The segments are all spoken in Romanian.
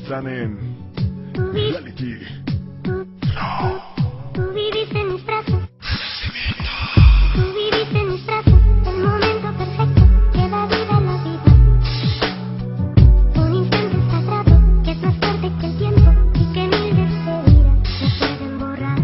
Zanen Reality Flow. Tú viviste en mis brazos. Tú viviste en mis brazos. El momento perfecto que da vida a la vida. Un instante sagrado que es más fuerte que el tiempo y que mil despedidas no pueden borrar.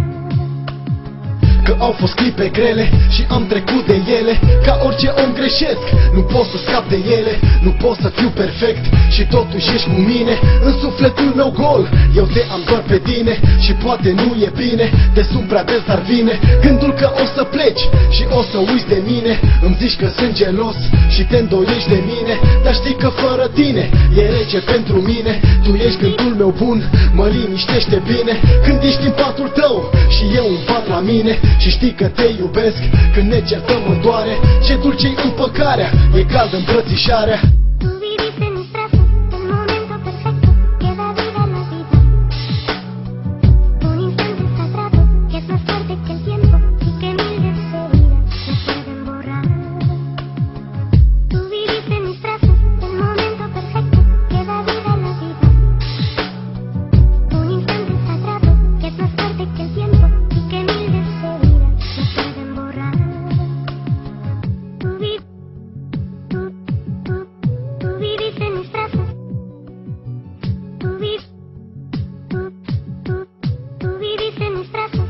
Că au fost clipe grele și am trecut de ele. Ca orice om greșesc, nu pot să scap de ele. Nu pot să fiu perfect și totuși ești cu mine. În sufletul meu gol, eu te am doar pe tine. Și poate nu e bine, te sun prea des, dar vine gândul că o să pleci și o să uiți de mine. Îmi zici că sunt gelos și te îndoiești de mine, dar știi că fără tine e rece pentru mine. Tu ești gândul meu bun, mă liniștește bine când ești în patul tău și eu în pat la mine. Și știi că te iubesc, când ne certăm mă doare. Ce dulce-i împăcarea, e cald îmbrățișarea. Tú viviste en mis brazos. El momento perfecto que da vida a la vida. Un instante sagrado que es más fuerte que el tiempo y que mil despedidas no pueden borrar. Tú viviste en mis brazos. El momento perfecto que da vida a la vida. Un instante sagrado que es más fuerte que el tiempo y que mil despedidas no pueden borrar. Tú viviste en mis brazos. Tú viviste en mis brazos.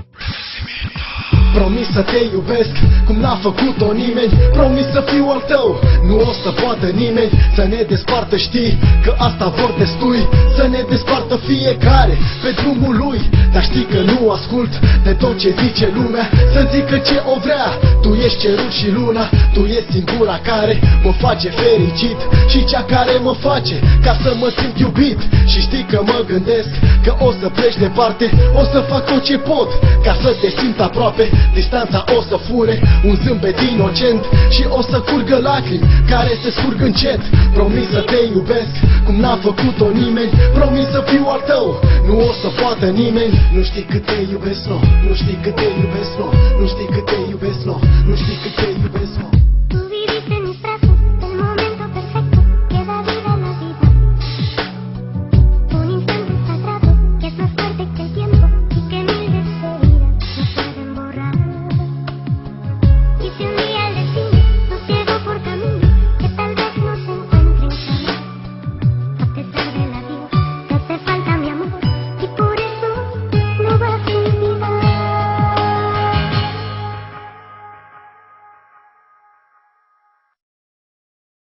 Promis să te iubesc, cum n-a făcut-o nimeni. Promis să fiu al tău, nu o să poată nimeni să ne despartă, știi că asta vor destui. Să ne despartă fiecare pe drumul lui. Dar știi că nu ascult de tot ce zice lumea. Să zică ce o vrea, tu ești cerul și luna. Tu ești singura care mă face fericit și cea care mă face ca să mă simt iubit. Și știi că mă gândesc că o să pleci departe. O să fac tot ce pot ca să te simt aproape. Distanța o să fure un zâmbet inocent și o să curgă lacrimi care se scurg încet. Promis să te iubesc cum n-a făcut-o nimeni. Promis să fiu al tău, nu o să poată nimeni. Nu știi cât te iubesc, nu, nu știi cât te iubesc, nu, nu știi cât te iubesc, nu, nu știi cât te iubesc, nu.